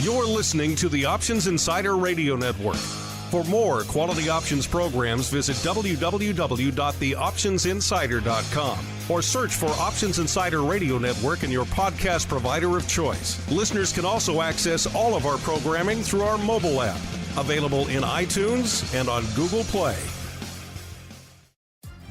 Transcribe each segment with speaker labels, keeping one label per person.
Speaker 1: You're listening to the Options Insider Radio Network. For more quality options programs, visit www.theoptionsinsider.com or search for Options Insider Radio Network in your podcast provider of choice. Listeners can also access all of our programming through our mobile app, available in iTunes and on Google Play.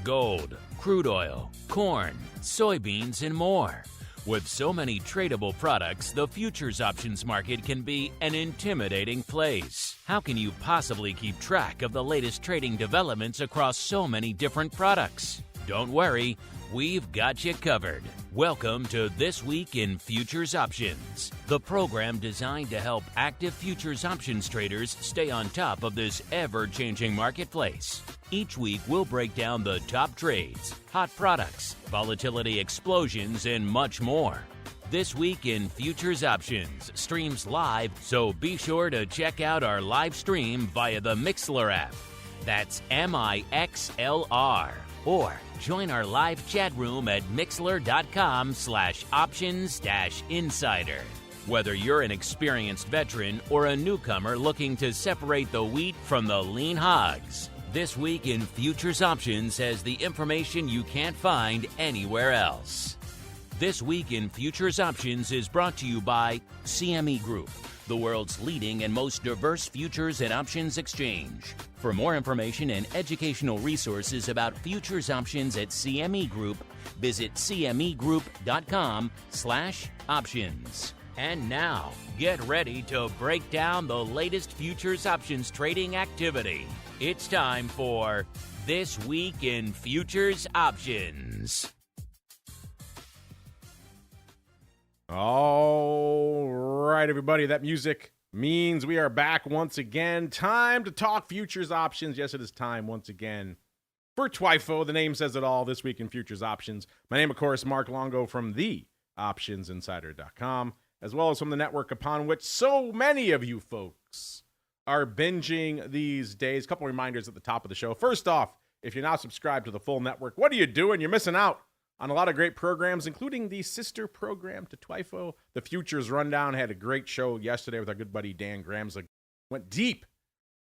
Speaker 2: Gold, crude oil, corn, soybeans, and more. With so many tradable products, the futures options market can be an intimidating place. How can you possibly keep track of the latest trading developments across so many different products? Don't worry, we've got you covered. Welcome to This Week in Futures Options, the program designed to help active futures options traders stay on top of this ever-changing marketplace. Each week, we'll break down the top trades, hot products, volatility explosions, and much more. This Week in Futures Options streams live, so be sure to check out our live stream via the Mixlr app. That's MIXLR. Or join our live chat room at mixlr.com/options-insider. Whether you're an experienced veteran or a newcomer looking to separate the wheat from the lean hogs, This Week in Futures Options has the information you can't find anywhere else. This Week in Futures Options is brought to you by CME Group, the world's leading and most diverse futures and options exchange. For more information and educational resources about futures options at CME Group, visit cmegroup.com/options. And now, get ready to break down the latest futures options trading activity. It's time for This Week in Futures Options.
Speaker 3: All right, everybody, that music means we are back once again. Time to talk futures options. Yes, it is time once again for TWIFO. The name says it all, This Week in Futures Options. My name, of course, Mark Longo from the optionsinsider.com, as well as from the network upon which so many of you folks are binging these days. A couple reminders at the top of the show. First off, if you're not subscribed to the full network, what are you doing? You're missing out on a lot of great programs, including the sister program to TWIFO, the Futures Rundown. Had a great show yesterday with our good buddy Dan Gramsler. Went deep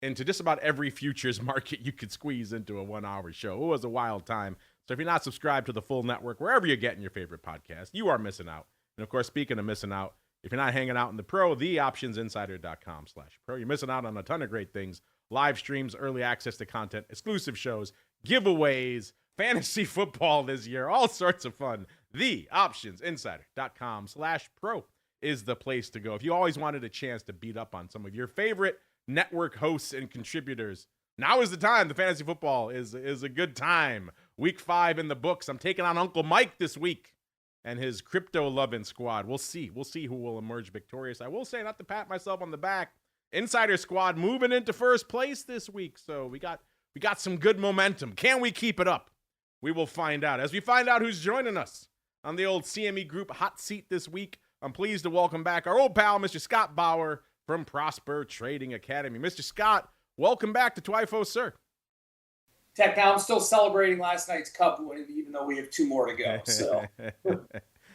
Speaker 3: into just about every futures market you could squeeze into a 1-hour show. It was a wild time. So if you're not subscribed to the full network, wherever you're getting your favorite podcast, you are missing out. And of course, speaking of missing out, if you're not hanging out in the pro, theoptionsinsider.com/pro. You're missing out on a ton of great things. Live streams, early access to content, exclusive shows, giveaways, fantasy football this year, all sorts of fun. Theoptionsinsider.com/pro is the place to go. If you always wanted a chance to beat up on some of your favorite network hosts and contributors, now is the time. The fantasy football is a good time. Week 5 in the books. I'm taking on Uncle Mike this week and his crypto-loving squad. We'll see who will emerge victorious. I will say, not to pat myself on the back, Insider Squad moving into first place this week. So we got some good momentum. Can we keep it up? We will find out. As we find out who's joining us on the old CME Group hot seat this week, I'm pleased to welcome back our old pal, Mr. Scott Bauer from Prosper Trading Academy. Mr. Scott, welcome back to TWIFO, sir.
Speaker 4: Tech, now I'm still celebrating last night's cup win, even though we have 2 more to go. So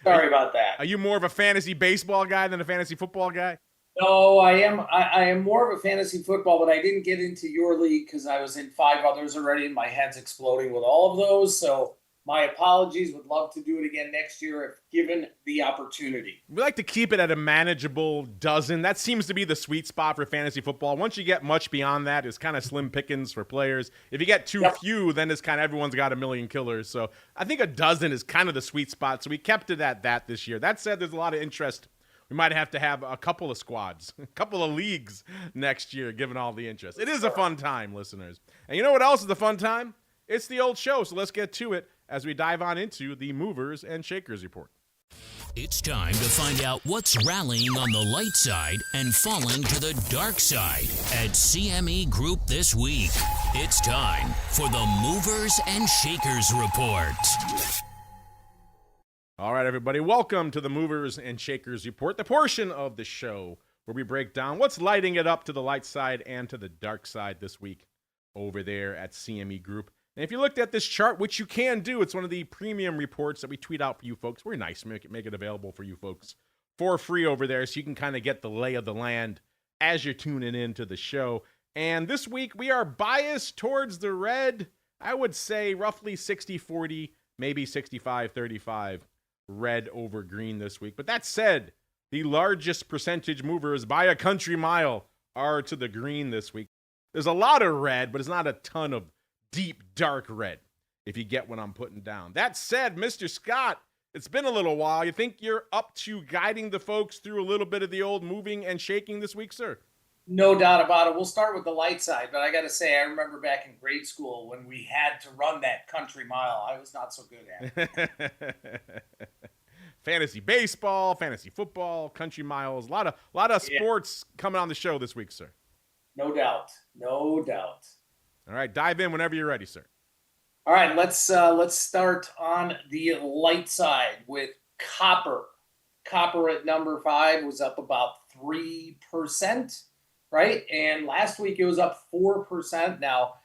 Speaker 4: sorry about that.
Speaker 3: Are you more of a fantasy baseball guy than a fantasy football guy?
Speaker 4: No, I am more of a fantasy football, but I didn't get into your league because I was in 5 others already, and my head's exploding with all of those. So my apologies. Would love to do it again next year if given the opportunity.
Speaker 3: We like to keep it at a manageable dozen. That seems to be the sweet spot for fantasy football. Once you get much beyond that, it's kind of slim pickings for players. If you get too few, then it's kind of everyone's got a million killers. So I think a dozen is kind of the sweet spot. So we kept it at that this year. That said, there's a lot of interest. We might have to have a couple of squads, a couple of leagues next year, given all the interest. It is a fun time, listeners. And you know what else is a fun time? It's the old show. So let's get to it as we dive on into the Movers and Shakers report.
Speaker 2: It's time to find out what's rallying on the light side and falling to the dark side at CME Group this week. It's time for the Movers and Shakers report.
Speaker 3: All right, everybody, welcome to the Movers and Shakers report, the portion of the show where we break down what's lighting it up to the light side and to the dark side this week over there at CME Group. And if you looked at this chart, which you can do, it's one of the premium reports that we tweet out for you folks. We're nice, make it available for you folks for free over there, so you can kind of get the lay of the land as you're tuning into the show. And this week, we are biased towards the red. I would say roughly 60-40, maybe 65-35 red over green this week. But that said, the largest percentage movers by a country mile are to the green this week. There's a lot of red, but it's not a ton of deep, dark red, if you get what I'm putting down. That said, Mr. Scott, it's been a little while. You think you're up to guiding the folks through a little bit of the old moving and shaking this week, sir?
Speaker 4: No doubt about it. We'll start with the light side, but I got to say, I remember back in grade school when we had to run that country mile. I was not so good at it.
Speaker 3: Fantasy baseball, fantasy football, country miles, a lot of sports coming on the show this week, sir.
Speaker 4: No doubt. No doubt.
Speaker 3: All right, dive in whenever you're ready, sir.
Speaker 4: All right, let's start on the light side with copper. Copper at number 5 was up about 3%, right? And last week it was up 4%. Now,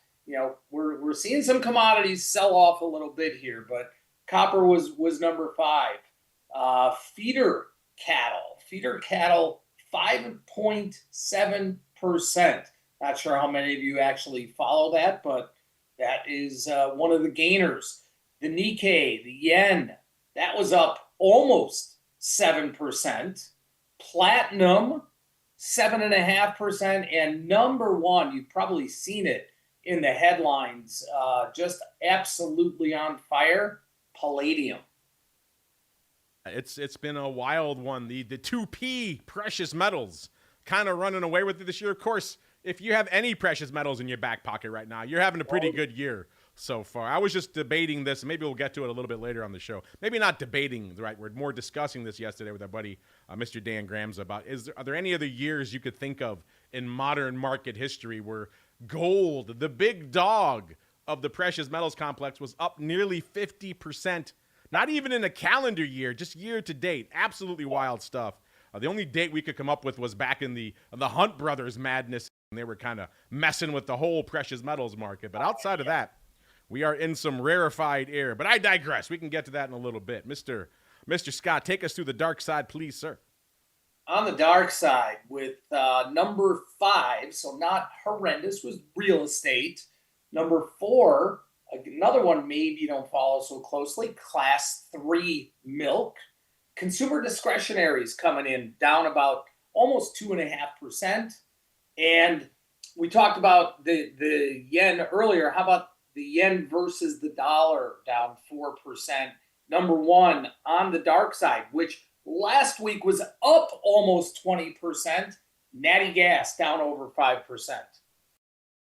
Speaker 4: we're seeing some commodities sell off a little bit here, but copper was number 5. Feeder cattle 5.7%. Not sure how many of you actually follow that, but that is one of the gainers. The Nikkei, the yen, that was up almost 7%. Platinum, 7.5%. And number one, you've probably seen it in the headlines, just absolutely on fire, palladium.
Speaker 3: It's been a wild one. The 2P precious metals kind of running away with it this year. Of course, if you have any precious metals in your back pocket right now, you're having a pretty good year so far. I was just debating this. Maybe we'll get to it a little bit later on the show. Maybe not debating the right word, more discussing this yesterday with our buddy, Mr. Dan Grams, about are there any other years you could think of in modern market history where gold, the big dog of the precious metals complex, was up nearly 50%, not even in a calendar year, just year to date. Absolutely wild stuff. The only date we could come up with was back in the Hunt Brothers madness, and they were kind of messing with the whole precious metals market. But outside of that, we are in some rarefied air. But I digress. We can get to that in a little bit. Mr. Scott, take us through the dark side, please, sir.
Speaker 4: On the dark side with number 5, so not horrendous, was real estate. Number 4, another one maybe you don't follow so closely, class 3 milk. Consumer discretionaries coming in down about almost 2.5%. And we talked about the yen earlier. How about the yen versus the dollar down 4%? Number 1 on the dark side, which last week was up almost 20%. Nat Gas down over 5%.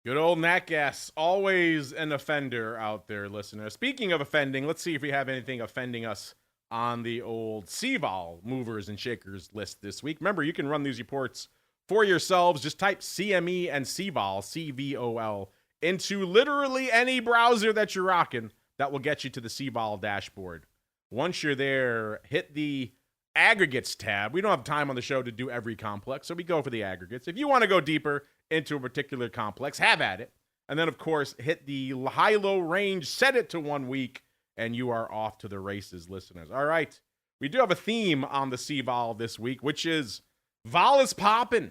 Speaker 3: Good old Nat Gas, always an offender out there, listener. Speaking of offending, let's see if we have anything offending us on the old CVOL movers and shakers list this week. Remember, you can run these reports for yourselves. Just type CME and CVOL, CVOL, into literally any browser that you're rocking. That will get you to the CVOL dashboard. Once you're there, hit the aggregates tab. We don't have time on the show to do every complex, so we go for the aggregates. If you want to go deeper into a particular complex, have at it. And then, of course, hit the high-low range, set it to 1 week, and you are off to the races, listeners. All right. We do have a theme on the CVOL this week, which is vol is popping.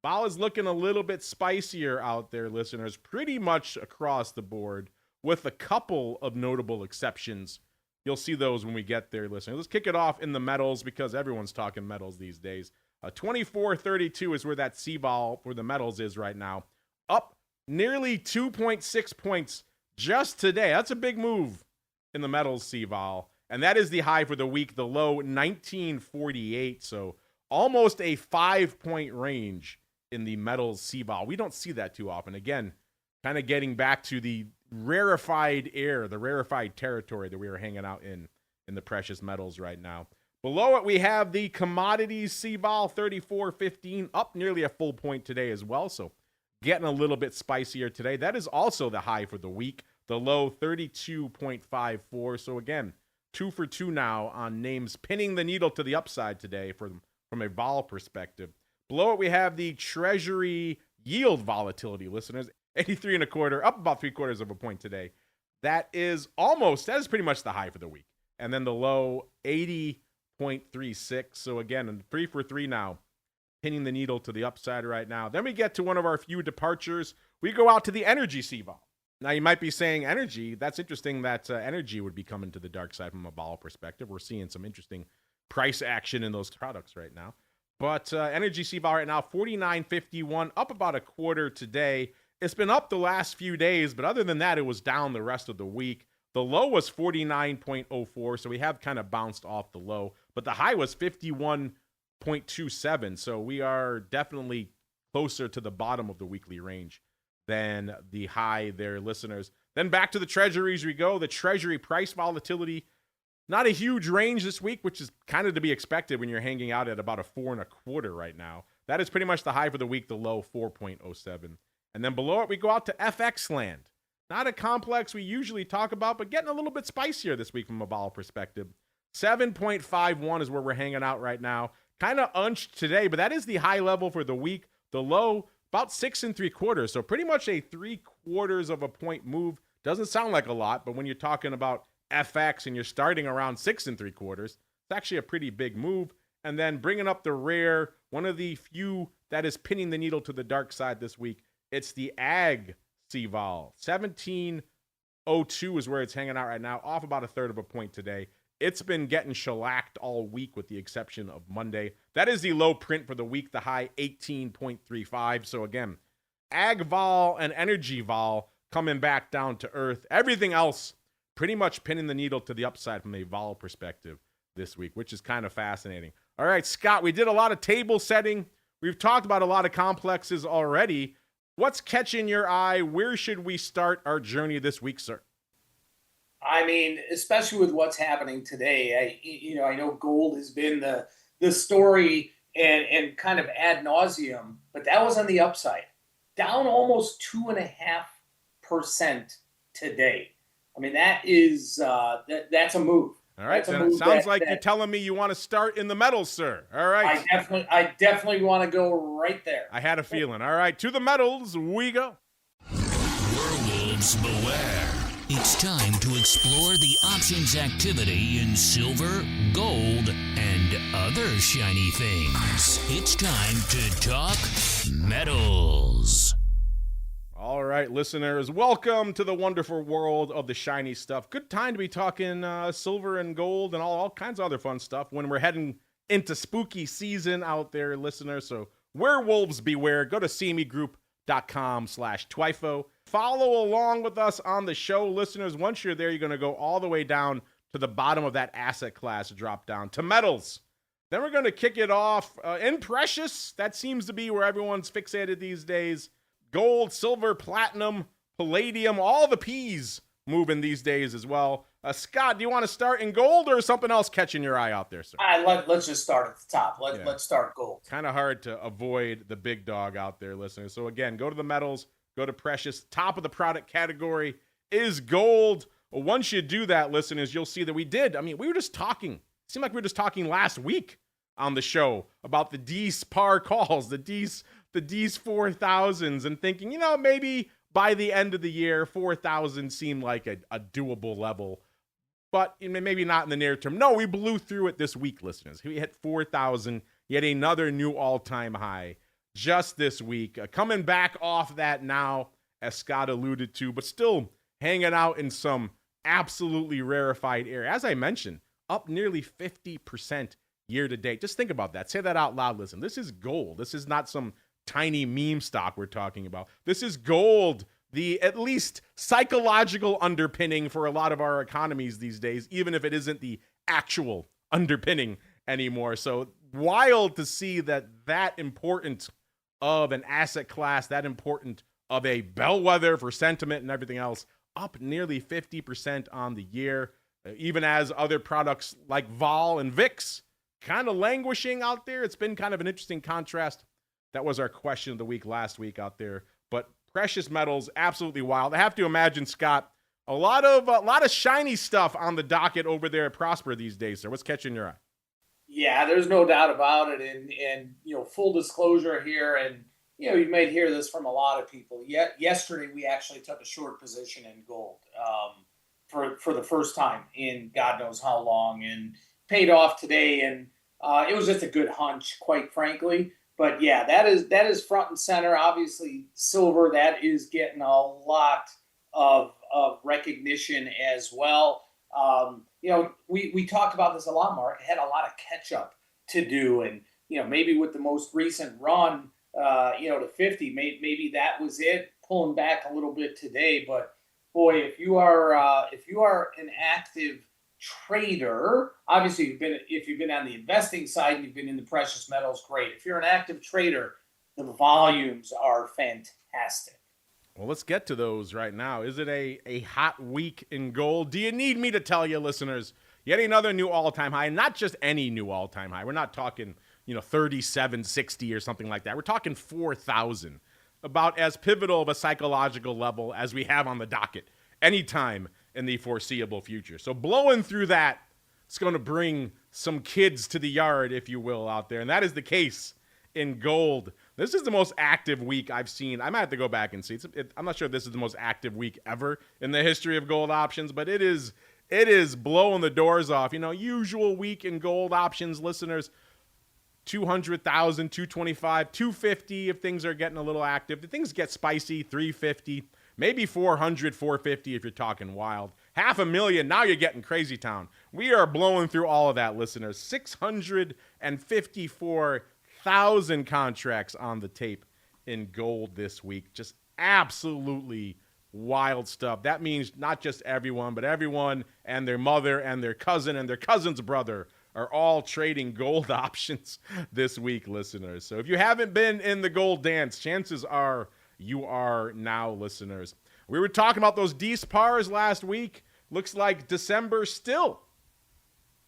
Speaker 3: Vol is looking a little bit spicier out there, listeners, pretty much across the board, with a couple of notable exceptions. You'll see those when we get there, listeners. Let's kick it off in the metals, because everyone's talking metals these days. 24.32 is where that CVOL for the metals is right now. Up nearly 2.6 points just today. That's a big move in the metals CVOL. And that is the high for the week, the low 1948. So almost a 5-point range in the metals CVOL. We don't see that too often. Again, kind of getting back to the rarefied air, the rarefied territory that we are hanging out in the precious metals right now. Below it, we have the commodities CVOL 34.15, up nearly a full point today as well. So getting a little bit spicier today. That is also the high for the week. The low 32.54. So again, 2 for 2 now on names pinning the needle to the upside today from a vol perspective. Below it, we have the Treasury yield volatility, listeners. 83.25, up about 3/4 of a point today. That is pretty much the high for the week. And then the low 80.25 0.36. So again, 3 for 3 now, pinning the needle to the upside right now. Then we get to one of our few departures. We go out to the energy CVOL. Now you might be saying energy. That's interesting that energy would be coming to the dark side from a Bauer perspective. We're seeing some interesting price action in those products right now. But energy CVOL right now, 49.51, up about a quarter today. It's been up the last few days, but other than that, it was down the rest of the week. The low was 49.04, so we have kind of bounced off the low. But the high was 51.27, so we are definitely closer to the bottom of the weekly range than the high there, listeners. Then back to the treasuries we go. The treasury price volatility, not a huge range this week, which is kind of to be expected when you're hanging out at about a 4.25 right now. That is pretty much the high for the week, the low 4.07. And then below it, we go out to FX land. Not a complex we usually talk about, but getting a little bit spicier this week from a vol perspective. 7.51 is where we're hanging out right now. Kind of unched today, but that is the high level for the week. The low, about 6 3/4. So pretty much a 3/4 of a point move. Doesn't sound like a lot, but when you're talking about FX and you're starting around 6 3/4, it's actually a pretty big move. And then bringing up the rare, one of the few that is pinning the needle to the dark side this week, it's the ag CVOL. 17.02 is where it's hanging out right now, off about a third of a point today. It's been getting shellacked all week with the exception of Monday. That is the low print for the week, the high 18.35. So again, ag vol and energy vol coming back down to earth. Everything else pretty much pinning the needle to the upside from a vol perspective this week, which is kind of fascinating. All right, Scott, we did a lot of table setting. We've talked about a lot of complexes already. What's catching your eye? Where should we start our journey this week, sir?
Speaker 4: I mean, especially with what's happening today, I know gold has been the story and kind of ad nauseum, but that was on the upside, down almost 2.5% today. I mean, that is that's a move.
Speaker 3: All right, then it sounds like you're telling me you want to start in the metals, sir. All right.
Speaker 4: I definitely want to go right there.
Speaker 3: I had a feeling. All right, to the metals we go.
Speaker 2: Werewolves beware. It's time to explore the options activity in silver, gold, and other shiny things. It's time to talk metals.
Speaker 3: All right, listeners, welcome to the wonderful world of the shiny stuff. Good time to be talking silver and gold and all kinds of other fun stuff when we're heading into spooky season out there, listeners. So werewolves beware. Go to cmegroup.com/TWIFO. Follow along with us on the show, listeners. Once you're there, you're going to go all the way down to the bottom of that asset class drop down to metals. Then we're going to kick it off in precious. That seems to be where everyone's fixated these days. Gold, silver, platinum, palladium, all the P's moving these days as well. Scott, do you want to start in gold or something else catching your eye out there, sir?
Speaker 4: Let's just start at the top. Let's start gold.
Speaker 3: Kind of hard to avoid the big dog out there, listeners. So again, go to the metals, go to precious. Top of the product category is gold. Well, once you do that, listeners, you'll see that we were just talking. It seemed like we were just talking last week on the show about the D's par calls, the D's 4,000s, and thinking, maybe by the end of the year, 4,000 seemed like a doable level, but maybe not in the near term. No, we blew through it this week, listeners. We hit 4,000, yet another new all-time high just this week. Coming back off that now, as Scott alluded to, but still hanging out in some absolutely rarefied area. As I mentioned, up nearly 50% year to date. Just think about that. Say that out loud. Listen, this is gold. This is not some tiny meme stock we're talking about. This is gold, the at least psychological underpinning for a lot of our economies these days, even if it isn't the actual underpinning anymore. So wild to see that important of an asset class, that important of a bellwether for sentiment and everything else, up nearly 50% on the year, even as other products like vol and VIX kind of languishing out there. It's been kind of an interesting contrast. That was our question of the week last week out there. But precious metals, absolutely wild. I have to imagine, Scott, a lot of shiny stuff on the docket over there at Prosper these days, sir. What's catching your eye?
Speaker 4: Yeah, there's no doubt about it. And full disclosure here, and you might hear this from a lot of people. Yesterday we actually took a short position in gold for the first time in God knows how long. And paid off today, and it was just a good hunch, quite frankly. But yeah, that is front and center. Obviously, silver, that is getting a lot of recognition as well. We talked about this a lot, Mark. It had a lot of catch up to do, and maybe with the most recent run, to 50, maybe that was it, pulling back a little bit today. But boy, if you are an active trader, obviously if you've been on the investing side and you've been in the precious metals, great. If you're an active trader, the volumes are fantastic.
Speaker 3: Well, let's get to those right now. Is it a hot week in gold? Do you need me to tell you, listeners, yet another new all-time high? Not just any new all-time high. We're not talking 3760 or something like that. We're talking 4,000, about as pivotal of a psychological level as we have on the docket anytime in the foreseeable future. So blowing through that, it's going to bring some kids to the yard, if you will, out there. And that is the case in gold. This is the most active week I've seen. I might have to go back and see. I'm not sure if this is the most active week ever in the history of gold options, but it is blowing the doors off. Usual week in gold options, listeners, 200,000, 225, 250 if things are getting a little active. If things get spicy, 350. Maybe 400, 450 if you're talking wild. 500,000, now you're getting crazy town. We are blowing through all of that, listeners. 654,000 contracts on the tape in gold this week. Just absolutely wild stuff. That means not just everyone, but everyone and their mother and their cousin and their cousin's brother are all trading gold options this week, listeners. So if you haven't been in the gold dance, chances are you are now, listeners. We were talking about those D's pars last week. Looks like December still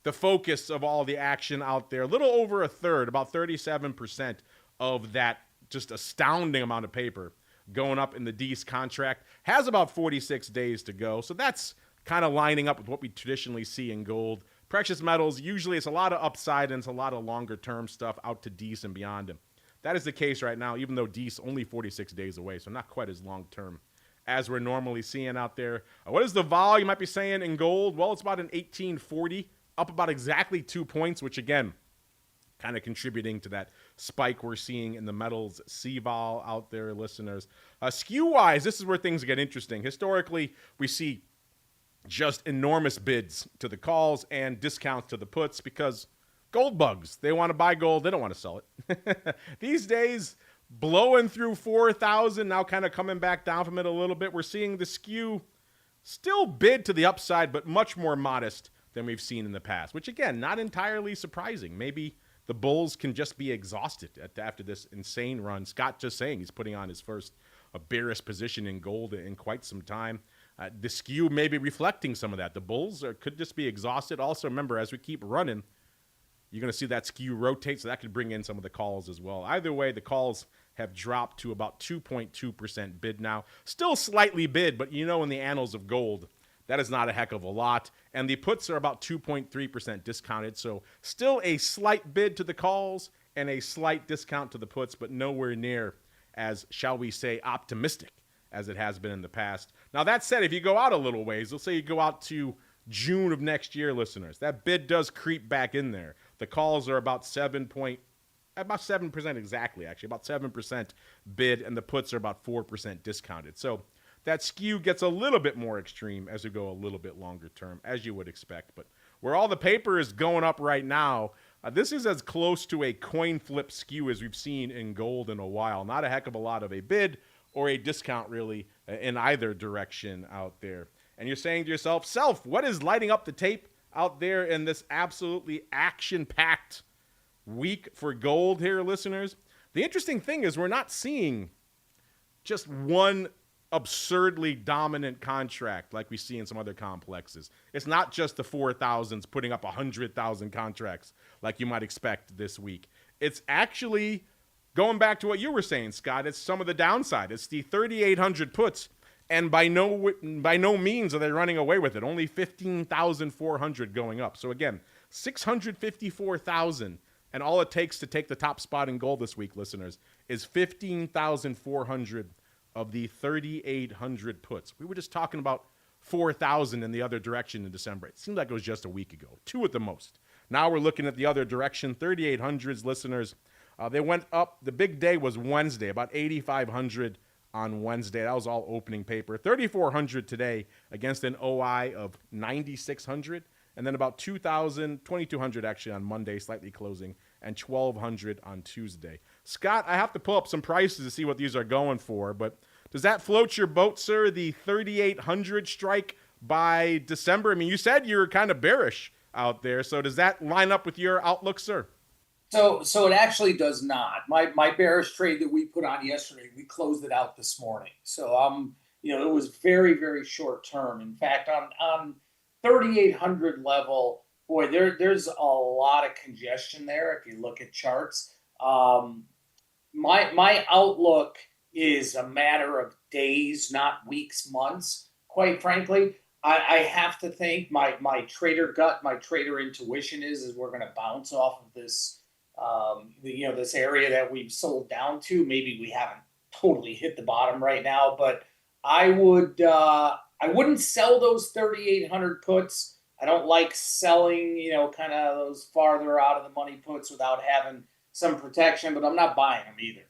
Speaker 3: the focus of all the action out there. A little over a third, about 37% of that just astounding amount of paper going up in the D's contract. Has about 46 days to go. So that's kind of lining up with what we traditionally see in gold. Precious metals, usually it's a lot of upside and it's a lot of longer term stuff out to D's and beyond them. That is the case right now, even though D's only 46 days away, so not quite as long term as we're normally seeing out there. What is the vol you might be saying in gold? Well, it's about an 1840, up about exactly 2 points, which again, kind of contributing to that spike we're seeing in the metals C-vol out there, listeners. Skew-wise, this is where things get interesting. Historically, we see just enormous bids to the calls and discounts to the puts because gold bugs. They want to buy gold. They don't want to sell it. These days, blowing through 4,000, now kind of coming back down from it a little bit. We're seeing the skew still bid to the upside, but much more modest than we've seen in the past, which, again, not entirely surprising. Maybe the bulls can just be exhausted after this insane run. Scott just saying he's putting on his first bearish position in gold in quite some time. The skew may be reflecting some of that. The bulls could just be exhausted. Also, remember, as we keep running, you're going to see that skew rotate, so that could bring in some of the calls as well. Either way, the calls have dropped to about 2.2% bid now. Still slightly bid, but in the annals of gold, that is not a heck of a lot. And the puts are about 2.3% discounted, so still a slight bid to the calls and a slight discount to the puts, but nowhere near as, shall we say, optimistic as it has been in the past. Now, that said, if you go out a little ways, let's say you go out to June of next year, listeners, that bid does creep back in there. The calls are about 7% exactly, actually, about 7% bid, and the puts are about 4% discounted. So that skew gets a little bit more extreme as we go a little bit longer term, as you would expect. But where all the paper is going up right now, this is as close to a coin flip skew as we've seen in gold in a while. Not a heck of a lot of a bid or a discount, really, in either direction out there. And you're saying to yourself, what is lighting up the tape out there in this absolutely action-packed week for gold here, listeners? The interesting thing is we're not seeing just one absurdly dominant contract like we see in some other complexes. It's not just the 4,000s putting up 100,000 contracts like you might expect this week. It's actually, going back to what you were saying, Scott, it's some of the downside. It's the 3,800 puts, and by no means are they running away with it. Only 15,400 going up. So again, 654,000, and all it takes to take the top spot in gold this week, listeners, is 15,400 of the 3,800 puts. We were just talking about 4,000 in the other direction in December. It seemed like it was just a week ago, 2 at the most. Now we're looking at the other direction. 3,800s, listeners. They went up. The big day was Wednesday, about 8,500 on Wednesday. That was all opening paper. 3,400 today against an OI of 9,600. And then about 2,200 actually on Monday, slightly closing, and 1,200 on Tuesday. Scott, I have to pull up some prices to see what these are going for, but does that float your boat, sir, the 3,800 strike by December? I mean, you said you were kind of bearish out there, so does that line up with your outlook, sir?
Speaker 4: So it actually does not. My bearish trade that we put on yesterday, we closed it out this morning. So it was very, very short term. In fact, on 3,800 level, boy, there's a lot of congestion there if you look at charts. My outlook is a matter of days, not weeks, months. Quite frankly, I have to think my trader gut, my trader intuition is we're going to bounce off of this. This area that we've sold down to. Maybe we haven't totally hit the bottom right now, but I wouldn't sell those 3,800 puts. I don't like selling, kind of those farther out of the money puts without having some protection, but I'm not buying them either.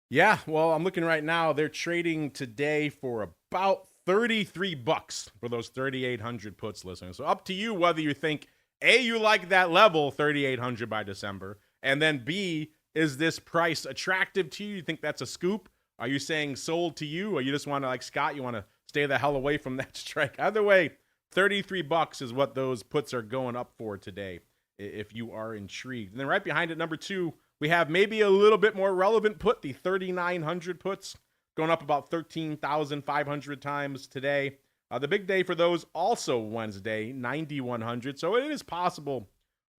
Speaker 3: Yeah, well, I'm looking right now. They're trading today for about $33 for those 3,800 puts, listeners. So up to you whether you think A, you like that level, 3,800 by December, and then B, is this price attractive to you? You think that's a scoop? Are you saying sold to you, or you just want to, like Scott, you want to stay the hell away from that strike? Either way, $33 is what those puts are going up for today, if you are intrigued. And then right behind it, number 2, we have maybe a little bit more relevant put, the 3,900 puts, going up about 13,500 times today. The big day for those also Wednesday, 9,100. So it is possible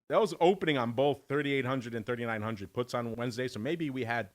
Speaker 3: that was opening on both 3,800 and 3,900 puts on Wednesday. So maybe we had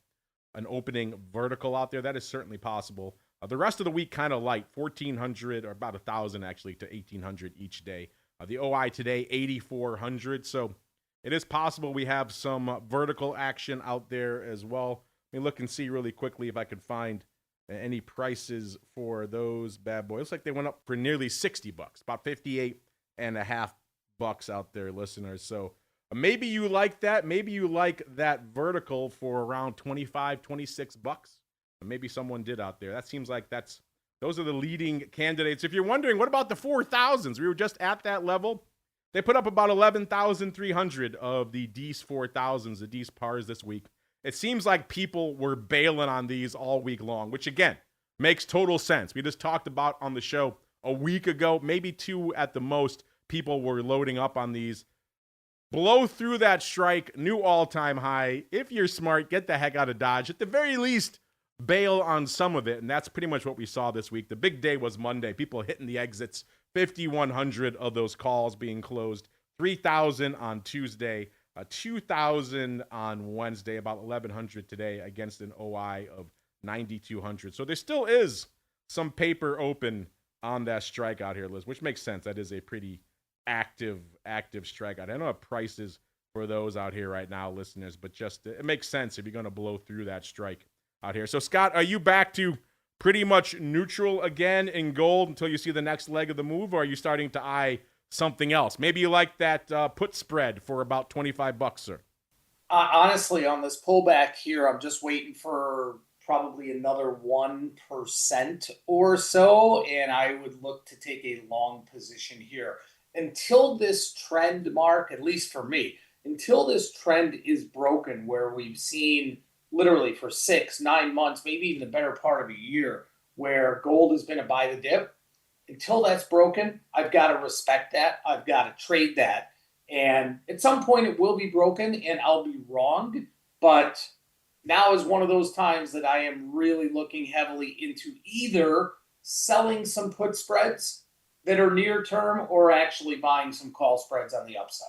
Speaker 3: an opening vertical out there. That is certainly possible. The rest of the week kind of light, 1,400 or about 1,000 actually to 1,800 each day. The OI today, 8,400. So it is possible we have some vertical action out there as well. Let me look and see really quickly if I could find any prices for those bad boys. Looks like they went up for nearly $60, about 58 and a half bucks out there, listeners. So maybe you like that. Maybe you like that vertical for around 25, 26 bucks. Maybe someone did out there. That seems like those are the leading candidates. If you're wondering, what about the 4,000s? We were just at that level. They put up about 11,300 of the Dees 4,000s, the Dees pars this week. It seems like people were bailing on these all week long, which again makes total sense. We just talked about on the show a week ago, maybe 2 at the most, people were loading up on these. Blow through that strike, new all-time high. If you're smart, get the heck out of Dodge. At the very least, bail on some of it, and that's pretty much what we saw this week. The big day was Monday. People hitting the exits, 5,100 of those calls being closed, 3,000 on Tuesday. 2,000 on Wednesday, about 1,100 today against an OI of 9,200. So there still is some paper open on that strikeout here, Liz, which makes sense. That is a pretty active strikeout. I don't have prices for those out here right now, listeners, but just it makes sense if you're going to blow through that strike out here. So, Scott, are you back to pretty much neutral again in gold until you see the next leg of the move, or are you starting to eye something else? Maybe you like that put spread for about $25, sir.
Speaker 4: Honestly, on this pullback here, I'm just waiting for probably another 1% or so, and I would look to take a long position here. Until this trend, Mark, at least for me, until this trend is broken where we've seen literally for 6-9 months, maybe even the better part of a year, where gold has been a buy the dip, until that's broken, I've got to respect that. I've got to trade that. And at some point it will be broken and I'll be wrong. But now is one of those times that I am really looking heavily into either selling some put spreads that are near term or actually buying some call spreads on the upside.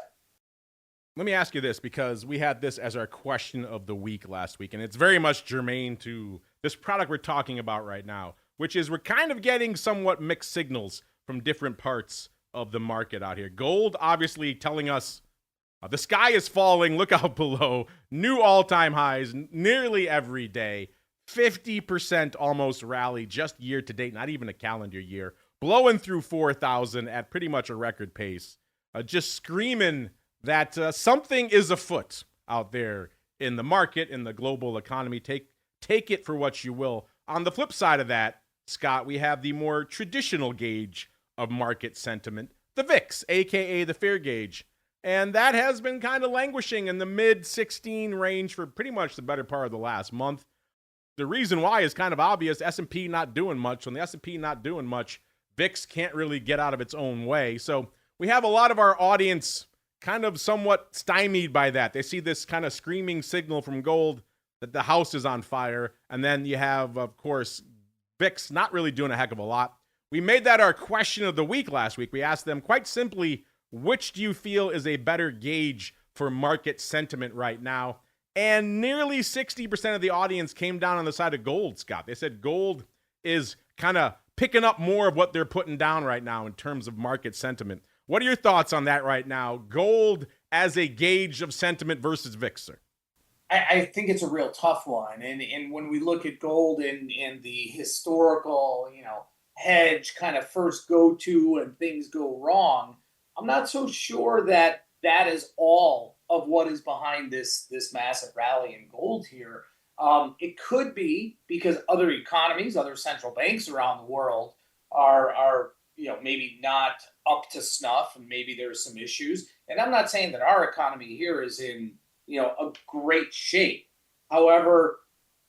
Speaker 3: Let me ask you this, because we had this as our question of the week last week, and it's very much germane to this product we're talking about right now, which is we're kind of getting somewhat mixed signals from different parts of the market out here. Gold obviously telling us the sky is falling, look out below, new all-time highs nearly every day, 50% almost rally just year to date, not even a calendar year, blowing through 4,000 at pretty much a record pace, just screaming that something is afoot out there in the market, in the global economy. Take it for what you will. On the flip side of that, Scott, we have the more traditional gauge of market sentiment, the VIX, aka the fair gauge. And that has been kind of languishing in the mid 16 range for pretty much the better part of the last month. The reason why is kind of obvious. S&P not doing much. When the S&P not doing much, VIX can't really get out of its own way. So we have a lot of our audience kind of somewhat stymied by that. They see this kind of screaming signal from gold that the house is on fire. And then you have, of course, VIX not really doing a heck of a lot. We made that our question of the week last week. We asked them quite simply, which do you feel is a better gauge for market sentiment right now? And nearly 60% of the audience came down on the side of gold, Scott. They said gold is kind of picking up more of what they're putting down right now in terms of market sentiment. What are your thoughts on that right now? Gold as a gauge of sentiment versus VIX, sir?
Speaker 4: I think it's a real tough one. And when we look at gold in the historical, hedge kind of first go-to and things go wrong, I'm not so sure that is all of what is behind this massive rally in gold here. It could be because other economies, other central banks around the world are maybe not up to snuff, and maybe there's some issues. And I'm not saying that our economy here is in a great shape. However,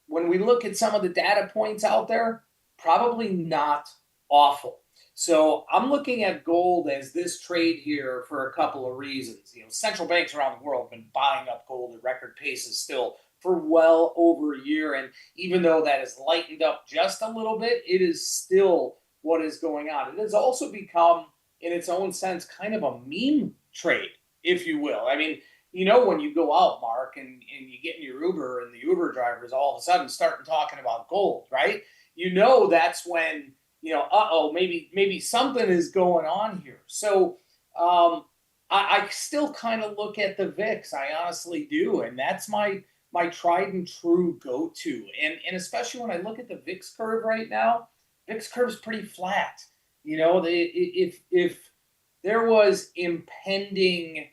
Speaker 4: when we look at some of the data points out there, probably not awful. So I'm looking at gold as this trade here for a couple of reasons. Central banks around the world have been buying up gold at record paces still for well over a year. And even though that has lightened up just a little bit, it is still what is going on. It has also become, in its own sense, kind of a meme trade, if you will. I mean, when you go out, Mark, and you get in your Uber and the Uber drivers all of a sudden starting talking about gold, right? That's when, maybe something is going on here. So I still kind of look at the VIX. I honestly do. And that's my tried and true go-to. And especially when I look at the VIX curve right now, VIX curve is pretty flat. If there was impending,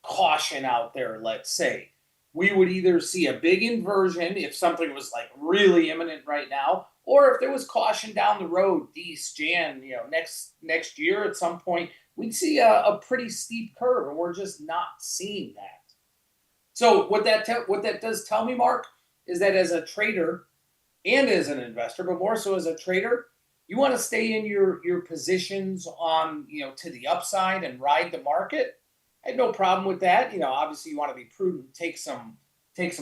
Speaker 4: caution out there, let's say, we would either see a big inversion if something was like really imminent right now, or if there was caution down the road, next year at some point, we'd see a pretty steep curve, and we're just not seeing that. So what that does tell me, Mark, is that as a trader and as an investor, but more so as a trader, you want to stay in your positions on, to the upside and ride the market. I have no problem with that. Obviously you want to be prudent, take some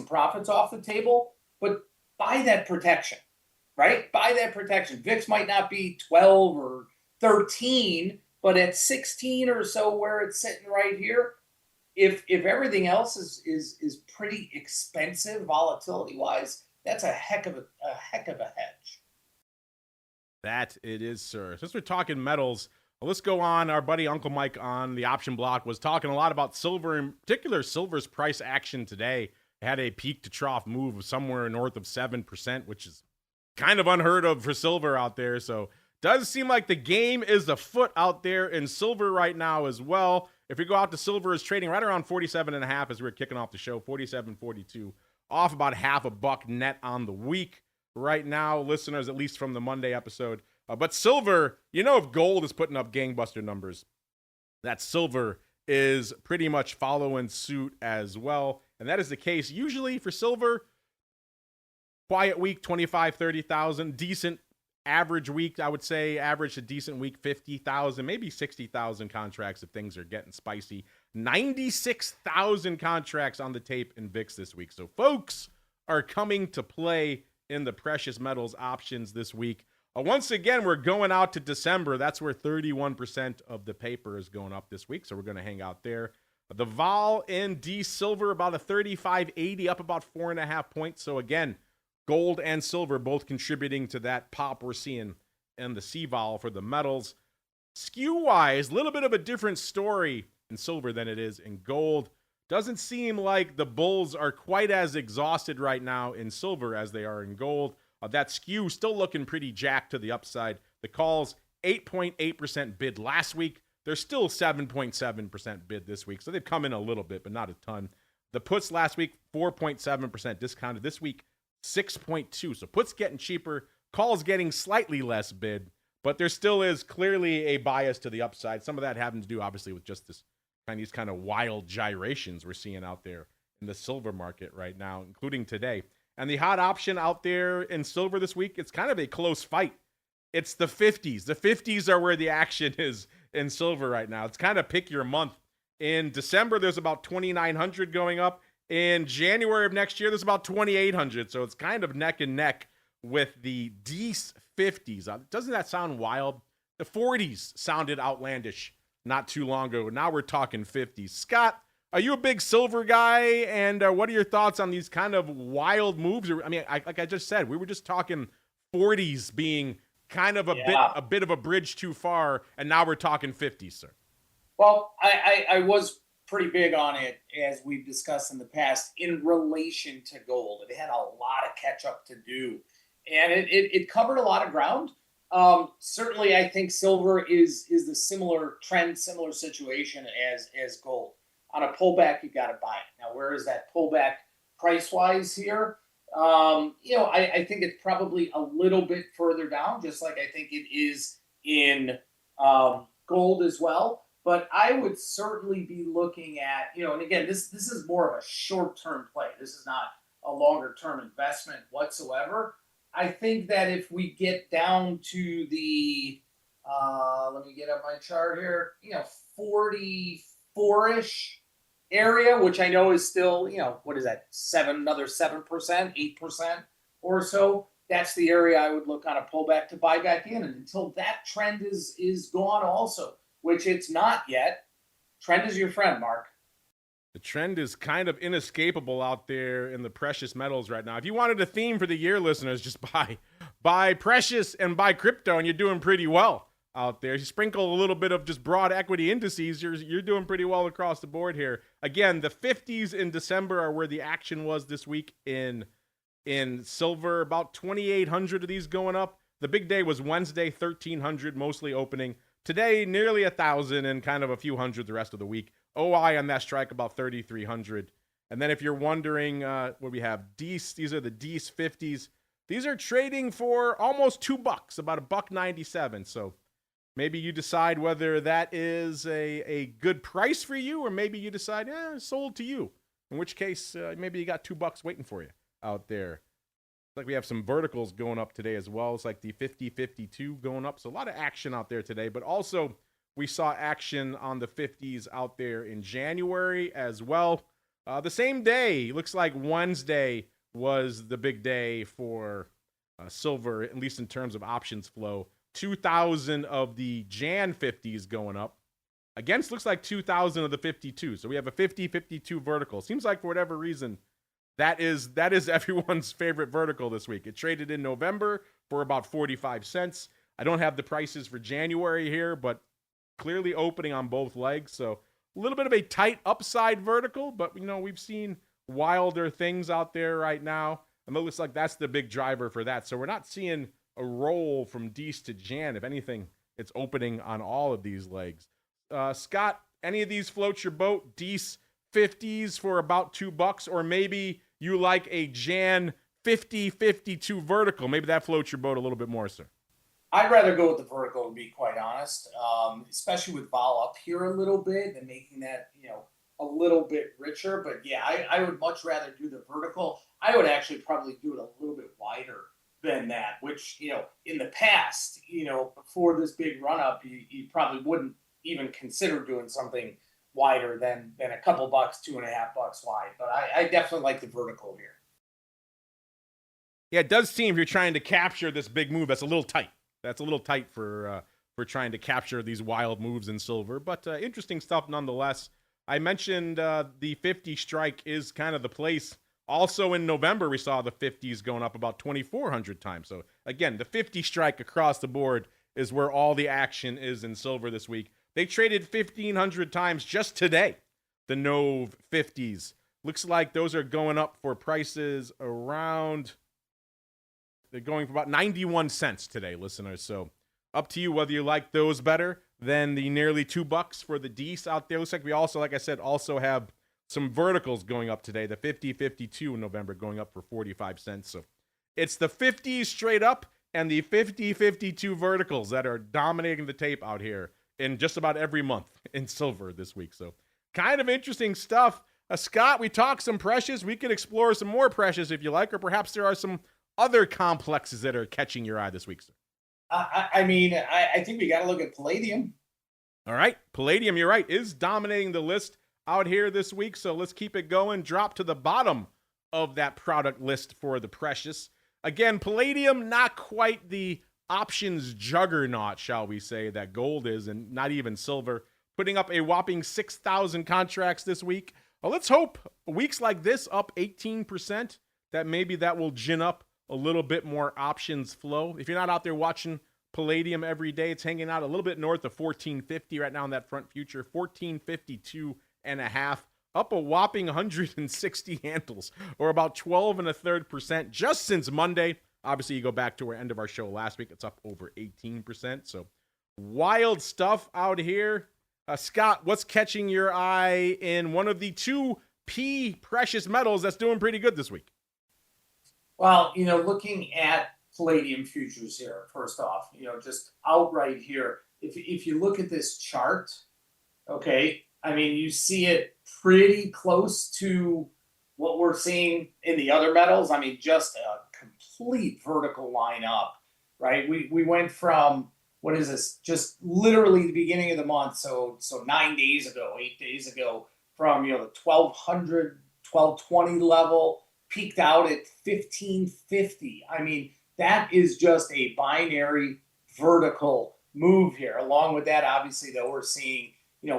Speaker 4: profits off the table, but buy that protection, right? Buy that protection. VIX might not be 12 or 13, but at 16 or so where it's sitting right here, if everything else is pretty expensive volatility wise, that's a heck of a hedge.
Speaker 3: That it is, sir. Since we're talking metals, let's go on. Our buddy Uncle Mike on the option block was talking a lot about silver, in particular silver's price action today. It had a peak to trough move of somewhere north of 7%, which is kind of unheard of for silver out there. So does seem like the game is afoot out there in silver right now as well. If we go out to silver, is trading right around 47.5 as we were kicking off the show, 47.42, off about half a buck net on the week right now, listeners, at least from the Monday episode. But silver, if gold is putting up gangbuster numbers, that silver is pretty much following suit as well. And that is the case usually for silver. Quiet week, 25, 30,000. Decent average week, I would say. Average a decent week, 50,000, maybe 60,000 contracts if things are getting spicy. 96,000 contracts on the tape in VIX this week. So folks are coming to play in the precious metals options this week. Once again, we're going out to December. That's where 31% of the paper is going up this week, so we're going to hang out there. The vol in D silver, about a 35.80, up about 4.5 points. So again, gold and silver both contributing to that pop we're seeing in the C-vol for the metals. Skew-wise, a little bit of a different story in silver than it is in gold. Doesn't seem like the bulls are quite as exhausted right now in silver as they are in gold. That skew still looking pretty jacked to the upside. The calls, 8.8% bid last week. they're still 7.7% bid this week. So they've come in a little bit, but not a ton. The puts last week, 4.7% discounted. This week, 6.2. So puts getting cheaper, calls getting slightly less bid, but there still is clearly a bias to the upside. Some of that having to do, obviously, with just these kind of wild gyrations we're seeing out there in the silver market right now, including today. And the hot option out there in silver this week, it's kind of a close fight. It's the 50s. The 50s are where the action is in silver right now. It's kind of pick your month. In December, there's about 2,900 going up. In January of next year, there's about 2,800. So it's kind of neck and neck with the Dees 50s. Doesn't that sound wild? The 40s sounded outlandish not too long ago. Now we're talking 50s. Scott, are you a big silver guy? And what are your thoughts on these kind of wild moves? I mean, like I just said, we were just talking 40s being kind of a bit of a bridge too far, and now we're talking 50s, sir.
Speaker 4: Well, I was pretty big on it, as we've discussed in the past, in relation to gold. It had a lot of catch up to do, and it covered a lot of ground. Certainly, I think silver is the similar trend, similar situation as gold. On a pullback, you got to buy it. Now, where is that pullback price-wise here? I think it's probably a little bit further down, just like I think it is in gold as well. But I would certainly be looking at, and again, this is more of a short-term play. This is not a longer-term investment whatsoever. I think that if we get down to the, let me get up my chart here, 44-ish area, which I know is still, what is that, another 7%, 8% or so. That's the area I would look on a pullback to buy back in. And until that trend is gone also, which it's not yet, trend is your friend, Mark.
Speaker 3: The trend is kind of inescapable out there in the precious metals right now. If you wanted a theme for the year, listeners, just buy precious and buy crypto, and you're doing pretty well out there. You sprinkle a little bit of just broad equity indices, you're doing pretty well across the board here. Again, the 50s in December are where the action was this week in silver. About 2,800 of these going up. The big day was Wednesday, 1,300, mostly opening. Today, nearly 1,000 and kind of a few hundred the rest of the week. OI on that strike, about 3,300. And then if you're wondering what we have, Dees, these are the Dees 50s. These are trading for almost $2, about $1.97. So maybe you decide whether that is a good price for you, or maybe you decide, sold to you. In which case, maybe you got $2 waiting for you out there. It's like we have some verticals going up today as well. It's like the 50-52 going up. So a lot of action out there today, but also we saw action on the 50s out there in January as well. The same day, looks like Wednesday was the big day for silver, at least in terms of options flow. 2,000 of the Jan 50s going up against looks like 2,000 of the 52. So we have a 50-52 vertical. Seems like for whatever reason, that is everyone's favorite vertical this week. It traded in November for about 45 cents. I don't have the prices for January here, but clearly opening on both legs. So a little bit of a tight upside vertical, but we've seen wilder things out there right now. And it looks like that's the big driver for that. So we're not seeing a roll from Dees to Jan. If anything, it's opening on all of these legs. Scott, any of these float your boat? Dees 50s for about $2, or maybe you like a Jan 50-52 vertical. Maybe that floats your boat a little bit more, sir.
Speaker 4: I'd rather go with the vertical, to be quite honest, especially with vol up here a little bit and making that, a little bit richer. But yeah, I would much rather do the vertical. I would actually probably do it a little bit wider than that, which, in the past, before this big run up, you probably wouldn't even consider doing something wider than a couple bucks, $2.50 wide. But I definitely like the vertical here.
Speaker 3: Yeah, it does seem if you're trying to capture this big move, that's a little tight. That's a little tight for trying to capture these wild moves in silver, but interesting stuff nonetheless. I mentioned the 50 strike is kind of the place. Also in November, we saw the 50s going up about 2,400 times. So again, the 50 strike across the board is where all the action is in silver this week. They traded 1,500 times just today, the Nov 50s. Looks like those are going up for prices around... They're going for about 91 cents today, listeners. So up to you whether you like those better. than the nearly $2 for the Dees out there. Looks like we also, like I said, also have some verticals going up today. The 50-52 in November going up for 45 cents. So it's the 50s straight up and the 50-52 verticals that are dominating the tape out here in just about every month in silver this week. So kind of interesting stuff. Scott, we talked some precious. We could explore some more precious if you like, or perhaps there are some other complexes that are catching your eye this week, sir.
Speaker 4: I think we got to look at palladium.
Speaker 3: All right. Palladium, you're right, is dominating the list out here this week. So let's keep it going. Drop to the bottom of that product list for the precious. Again, palladium, not quite the options juggernaut, shall we say, that gold is, and not even silver, putting up a whopping 6,000 contracts this week. Well, let's hope weeks like this up 18%, that maybe that will gin up a little bit more options flow. If you're not out there watching palladium every day, it's hanging out a little bit north of 1450 right now in that front future, 1452 and a half, up a whopping 160 handles, or about 12.33% just since Monday. Obviously, you go back to our end of our show last week, it's up over 18%. So wild stuff out here. Scott, what's catching your eye in one of the two P precious metals that's doing pretty good this week?
Speaker 4: Well, looking at palladium futures here, first off, just outright here, if you look at this chart, okay, I mean, you see it pretty close to what we're seeing in the other metals. I mean, just a complete vertical line up, right? We went from, what is this? Just literally the beginning of the month. So 8 days ago, from, the 1200, 1220 level, peaked out at 1550. I mean, that is just a binary vertical move here. Along with that, obviously, though, we're seeing,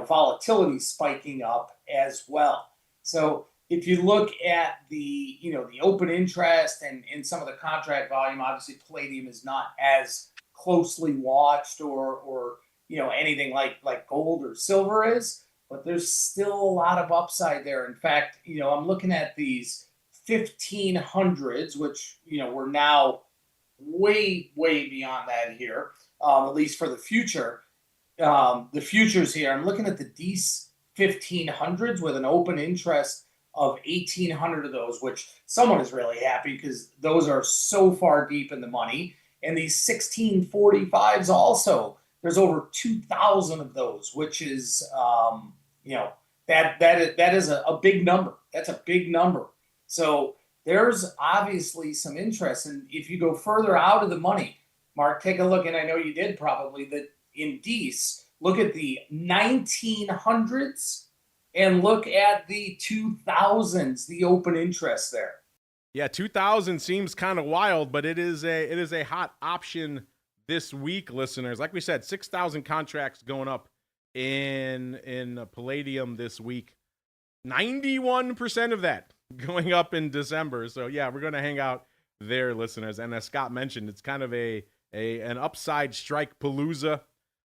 Speaker 4: volatility spiking up as well. So if you look at the, the open interest and some of the contract volume, obviously palladium is not as closely watched or anything like gold or silver is, but there's still a lot of upside there. In fact, I'm looking at these 1500s, which we're now way beyond that here, at least for the future. The futures here, I'm looking at the Dees 1500s with an open interest of 1,800 of those, which someone is really happy because those are so far deep in the money. And these 1645s also, there's over 2,000 of those, which is, that is a big number. That's a big number. So there's obviously some interest. And if you go further out of the money, Mark, take a look, and I know you did probably, that in Dees, look at the 1900s and look at the 2000s, the open interest there.
Speaker 3: Yeah, 2000 seems kind of wild, but it is a hot option this week, listeners. Like we said, 6,000 contracts going up in palladium this week. 91% of that going up in December. So yeah, we're going to hang out there, listeners. And as Scott mentioned, it's kind of an upside strike palooza.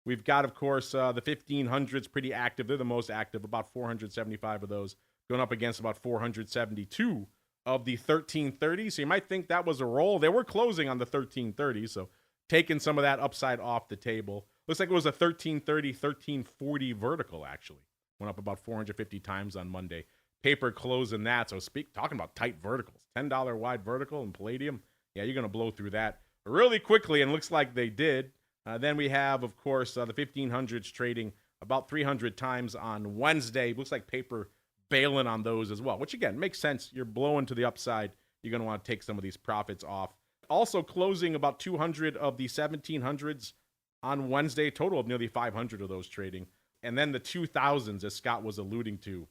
Speaker 3: We've got, of course, the 1500s pretty active. They're the most active, about 475 of those, going up against about 472 of the 1330s. So you might think that was a roll. They were closing on the 1330s, so taking some of that upside off the table. Looks like it was a 1330, 1340 vertical, actually. Went up about 450 times on Monday. Paper closing that. So talking about tight verticals. $10 wide vertical in palladium. Yeah, you're going to blow through that really quickly, and looks like they did. Then we have, of course, the 1500s trading about 300 times on Wednesday. Looks like paper bailing on those as well, which, again, makes sense. You're blowing to the upside. You're going to want to take some of these profits off. Also closing about 200 of the 1700s on Wednesday, total of nearly 500 of those trading. And then the 2000s, as Scott was alluding to,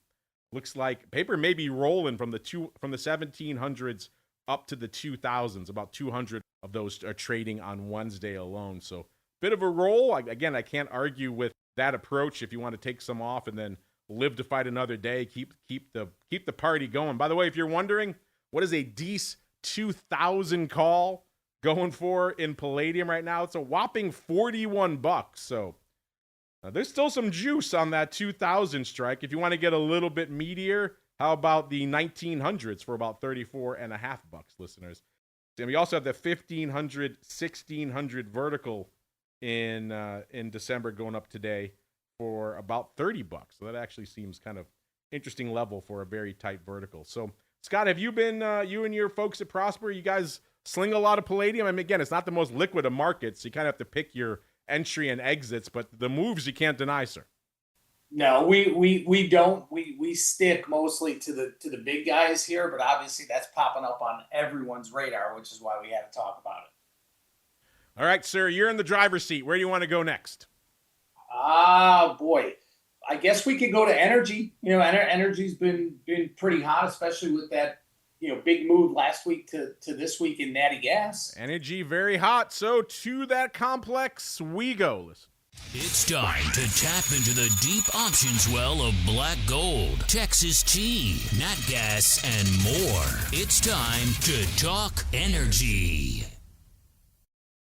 Speaker 3: looks like paper may be rolling from the 1700s up to the 2000s. About 200 of those are trading on Wednesday alone. So bit of a roll. Again, I can't argue with that approach. If you want to take some off and then live to fight another day, keep the party going. By the way, if you're wondering, what is a Dees 2000 call going for in palladium right now? It's a whopping $41. So there's still some juice on that 2000 strike. If you want to get a little bit meatier, how about the 1900s for about $34.50, listeners? And we also have the 1500, 1600 vertical in December, going up today for about $30. So that actually seems kind of interesting level for a very tight vertical. So Scott, have you been you and your folks at Prosper? You guys sling a lot of palladium. I mean, again, it's not the most liquid of markets. So you kind of have to pick your entry and exits, but the moves you can't deny, sir.
Speaker 4: No, we don't. We stick mostly to the big guys here, but obviously that's popping up on everyone's radar, which is why we had to talk about it.
Speaker 3: All right, sir, you're in the driver's seat. Where do you want to go next?
Speaker 4: Boy, I guess we could go to energy. Energy's been pretty hot, especially with that big move last week to this week in Nat Gas.
Speaker 3: Energy very hot. So to that complex we go. Listen.
Speaker 2: It's time to tap into the deep options well of black gold, Texas tea, Nat Gas, and more. It's time to talk energy.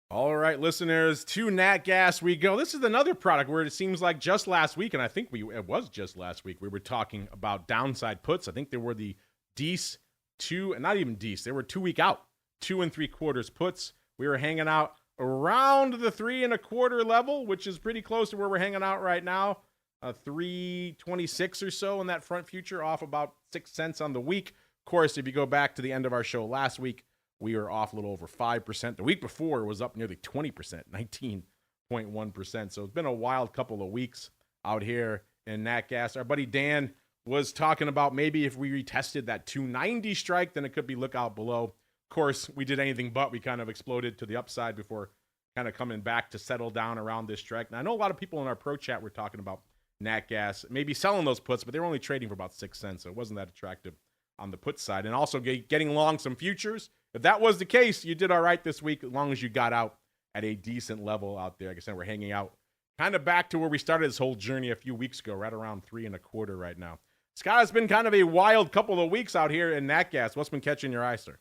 Speaker 3: All right, listeners, to Nat Gas we go. This is another product where it seems like just last week, and I think it was just last week, we were talking about downside puts. I think there were the Dees 2, and not even Dees, they were 2 week out, 2 3/4 puts. We were hanging out around the 3 1/4 level, which is pretty close to where we're hanging out right now. 326 or so in that front future, off about 6 cents on the week. Of course, if you go back to the end of our show last week, we were off a little over 5%. The week before it was up nearly 20%, 19.1%. So it's been a wild couple of weeks out here in Nat Gas. Our buddy Dan was talking about maybe if we retested that 290 strike, then it could be look out below. Of course, we did anything but. We kind of exploded to the upside before kind of coming back to settle down around this strike. And I know a lot of people in our pro chat were talking about Nat Gas, maybe selling those puts, but they were only trading for about 6 cents, so it wasn't that attractive on the put side. And also getting long some futures. If that was the case, you did all right this week as long as you got out at a decent level out there. Like I said, we're hanging out kind of back to where we started this whole journey a few weeks ago, right around 3 1/4 right now. Scott, it's been kind of a wild couple of weeks out here in Nat Gas. What's been catching your eye, sir?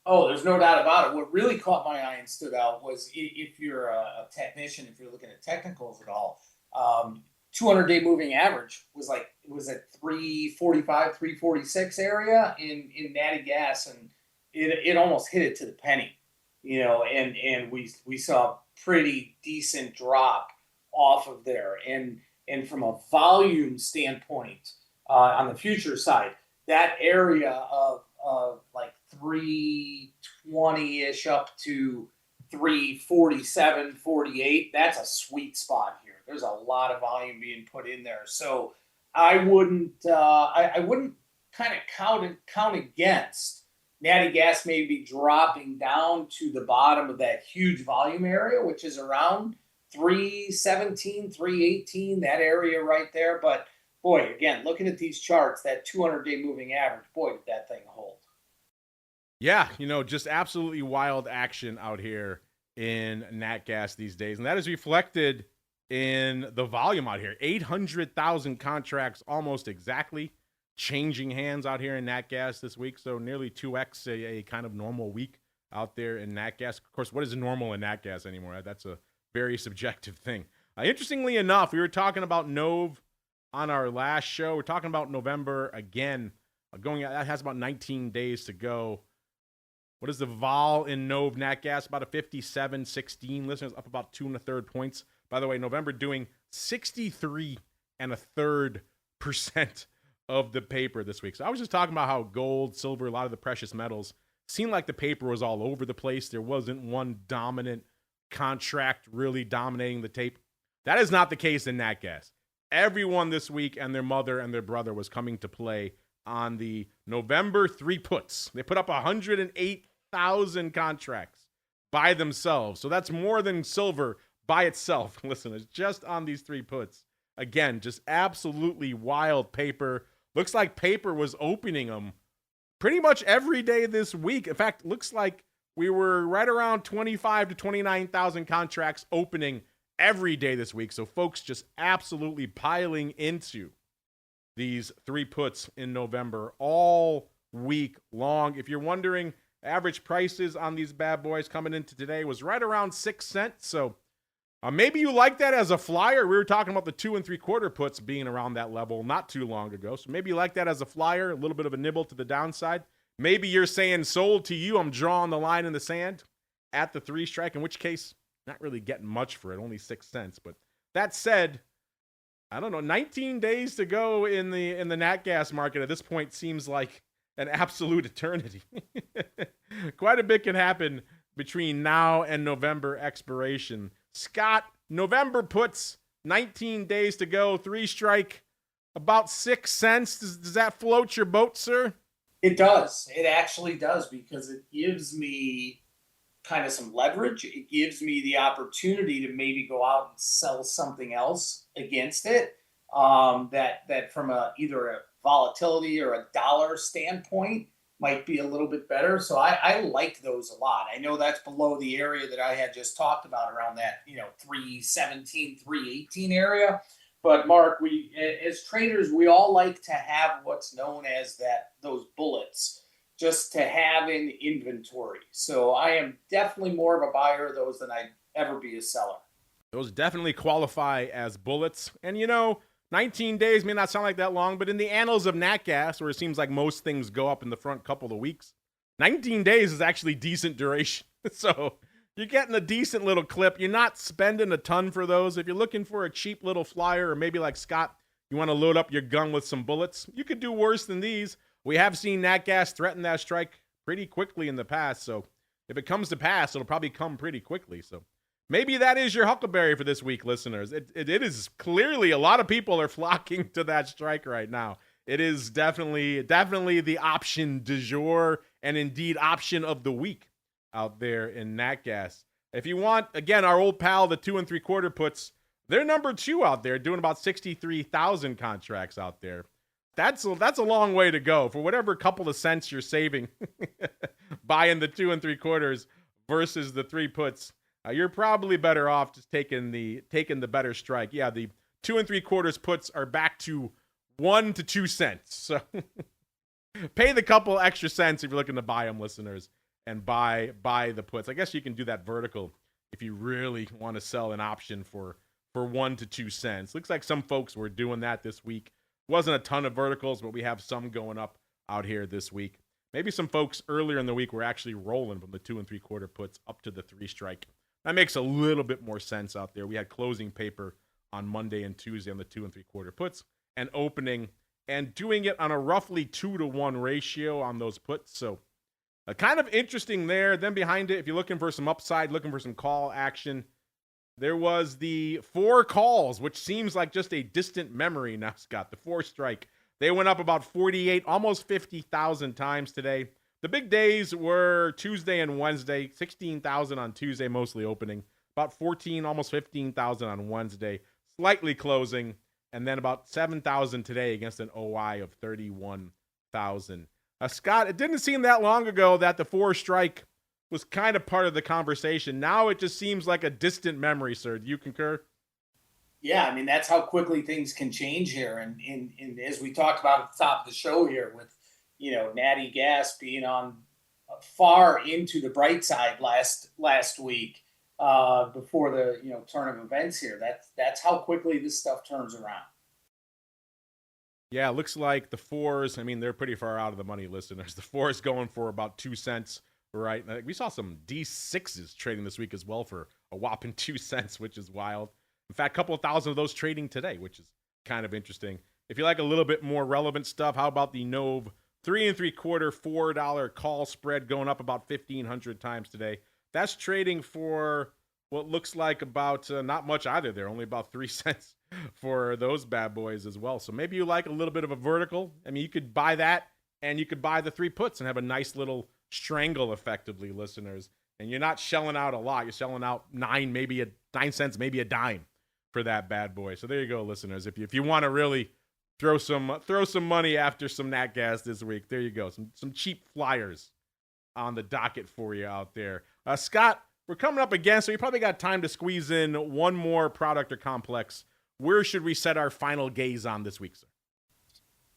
Speaker 4: Oh, there's no doubt about it. What really caught my eye and stood out was if you're a technician, if you're looking at technicals at all, 200-day moving average was at 345, 346 area in Natty Gas, and it almost hit it to the penny, and we saw a pretty decent drop off of there. And from a volume standpoint, on the future side, that area of like 320-ish up to 347, 48, that's a sweet spot here. There's a lot of volume being put in there. So I wouldn't kind of count against Natty Gas maybe dropping down to the bottom of that huge volume area, which is around 317, 318, that area right there. But boy, again, looking at these charts, that 200-day moving average, boy, did that thing hold.
Speaker 3: Yeah, just absolutely wild action out here in Nat Gas these days. And that is reflected in the volume out here. 800,000 contracts almost exactly changing hands out here in Nat Gas this week. So nearly 2x a kind of normal week out there in Nat Gas. Of course, what is normal in Nat Gas anymore? That's a very subjective thing. Interestingly enough, we were talking about Nove on our last show. We're talking about November again. That has about 19 days to go. What is the vol in Nove Nat Gas? About a 57.16. Listeners up about 2 1/3 points. By the way, November doing 63 1/3% of the paper this week. So I was just talking about how gold, silver, a lot of the precious metals seemed like the paper was all over the place. There wasn't one dominant contract really dominating the tape. That is not the case in Nat Gas. Everyone this week and their mother and their brother was coming to play on the November 3 puts. They put up 108,000 contracts by themselves. So that's more than silver by itself. Listen, it's just on these 3 puts. Again, just absolutely wild paper. Looks like paper was opening them pretty much every day this week. In fact, looks like we were right around 25 to 29,000 contracts opening every day this week. So folks just absolutely piling into these 3 puts in November all week long. If you're wondering, average prices on these bad boys coming into today was right around 6 cents. So maybe you like that as a flyer. We were talking about the 2 3/4 puts being around that level not too long ago. So maybe you like that as a flyer, a little bit of a nibble to the downside. Maybe you're saying sold to you. I'm drawing the line in the sand at the 3 strike, in which case not really getting much for it, only 6 cents. But that said, I don't know, 19 days to go in the Nat Gas market at this point seems like an absolute eternity. Quite a bit can happen between now and November expiration. Scott, November puts, 19 days to go, 3 strike, about 6 cents. Does that float your boat, sir?
Speaker 4: It does. It actually does, because it gives me kind of some leverage. It gives me the opportunity to maybe go out and sell something else against it. That from either a volatility or a dollar standpoint might be a little bit better. So I like those a lot. I know that's below the area that I had just talked about, around that 317, 318 area. But Mark, we as traders, we all like to have what's known as those bullets, just to have in inventory. So I am definitely more of a buyer of those than I'd ever be a seller.
Speaker 3: Those definitely qualify as bullets. And 19 days may not sound like that long, but in the annals of Nat Gas, where it seems like most things go up in the front couple of weeks, 19 days is actually decent duration. So you're getting a decent little clip. You're not spending a ton for those. If you're looking for a cheap little flyer, or maybe like Scott, you want to load up your gun with some bullets, you could do worse than these. We have seen Nat Gas threaten that strike pretty quickly in the past. So if it comes to pass, it'll probably come pretty quickly. So maybe that is your huckleberry for this week, listeners. It is clearly, a lot of people are flocking to that strike right now. It is definitely the option du jour, and indeed option of the week out there in Nat Gas. If you want, again, our old pal, the 2 3/4 puts, they're number 2 out there, doing about 63,000 contracts out there. That's a long way to go for whatever couple of cents you're saving buying the 2 3/4 versus the 3 puts. You're probably better off just taking the better strike. Yeah, the 2 3/4 puts are back to 1 to 2 cents. So pay the couple extra cents if you're looking to buy them, listeners, and buy the puts. I guess you can do that vertical if you really want to sell an option for 1 to 2 cents. Looks like some folks were doing that this week. Wasn't a ton of verticals, but we have some going up out here this week. Maybe some folks earlier in the week were actually rolling from the 2 3/4 puts up to the 3 strike. That makes a little bit more sense out there. We had closing paper on Monday and Tuesday on the 2 3/4 puts, and opening, and doing it on a roughly 2-to-1 ratio on those puts. So kind of interesting there. Then behind it, if you're looking for some upside, looking for some call action, there was the 4 calls, which seems like just a distant memory now, Scott. The 4 strike. They went up about 48, almost 50,000 times today. The big days were Tuesday and Wednesday, 16,000 on Tuesday, mostly opening, about 14, almost 15,000 on Wednesday, slightly closing, and then about 7,000 today against an OI of 31,000. Scott, it didn't seem that long ago that the 4 strike was kind of part of the conversation. Now it just seems like a distant memory, sir. Do you concur?
Speaker 4: Yeah, I mean, that's how quickly things can change here. And as we talked about at the top of the show here, with Nat Gas being on far into the bright side last week, before the turn of events here. That's how quickly this stuff turns around.
Speaker 3: Yeah, it looks like the 4s, I mean, they're pretty far out of the money, listeners. The 4 is going for about 2 cents, right? We saw some D6s trading this week as well for a whopping 2 cents, which is wild. In fact, a couple of thousand of those trading today, which is kind of interesting. If you like a little bit more relevant stuff, how about the Nove 3 3/4 $4 call spread going up about 1,500 times today? That's trading for what looks like about not much either there, only about 3 cents for those bad boys as well. So maybe you like a little bit of a vertical. I mean, you could buy that, and you could buy the 3 puts and have a nice little strangle, effectively, listeners. And you're not shelling out a lot. You're selling out 9 cents, maybe a dime for that bad boy. So there you go, listeners. If you want to really throw some money after some Nat Gas this week, there you go. Some cheap flyers on the docket for you out there. Scott, we're coming up again, so you probably got time to squeeze in one more product or complex. Where should we set our final gaze on this week, sir?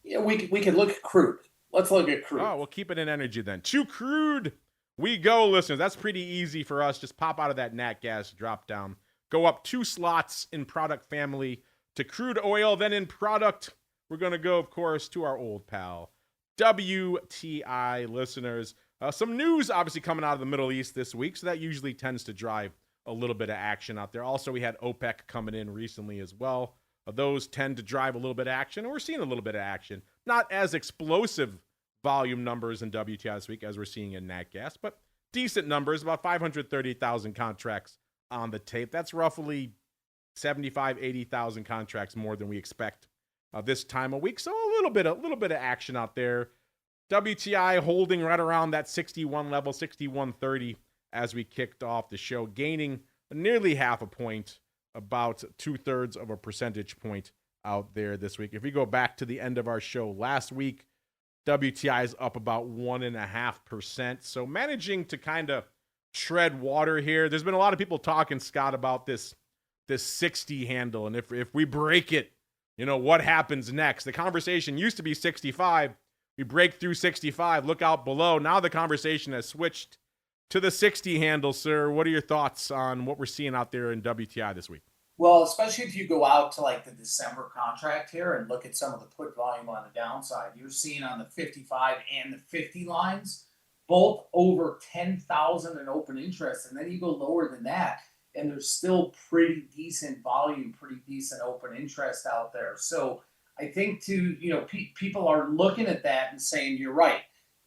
Speaker 4: Yeah, we can look at crude. Let's look at crude.
Speaker 3: Oh, we'll keep it in energy then. To crude we go, listeners. That's pretty easy for us. Just pop out of that Nat Gas drop down. Go up 2 slots in product family to crude oil. Then in product, we're going to go, of course, to our old pal, WTI, listeners. Some news obviously coming out of the Middle East this week, so that usually tends to drive a little bit of action out there. Also, we had OPEC coming in recently as well. Those tend to drive a little bit of action, and we're seeing a little bit of action. Not as explosive volume numbers in WTI this week as we're seeing in Nat Gas, but decent numbers, about 530,000 contracts on the tape. That's roughly 75, 80,000 contracts more than we expect this time of week. So a little bit of action out there. WTI holding right around that 61 level, 61.30 as we kicked off the show, gaining nearly half a point, about 2/3 of a percentage point out there this week. If we go back to the end of our show last week, WTI is up about 1.5%. So managing to kind of tread water here. There's been a lot of people talking, Scott, about this 60 handle. And if we break it, what happens next? The conversation used to be 65. We break through 65, look out below. Now the conversation has switched to the 60 handle, sir. What are your thoughts on what we're seeing out there in WTI this week?
Speaker 4: Well, especially if you go out to like the December contract here and look at some of the put volume on the downside, you're seeing on the 55 and the 50 lines, both over 10,000 in open interest. And then you go lower than that, and there's still pretty decent volume, pretty decent open interest out there. So I think people are looking at that and saying, you're right.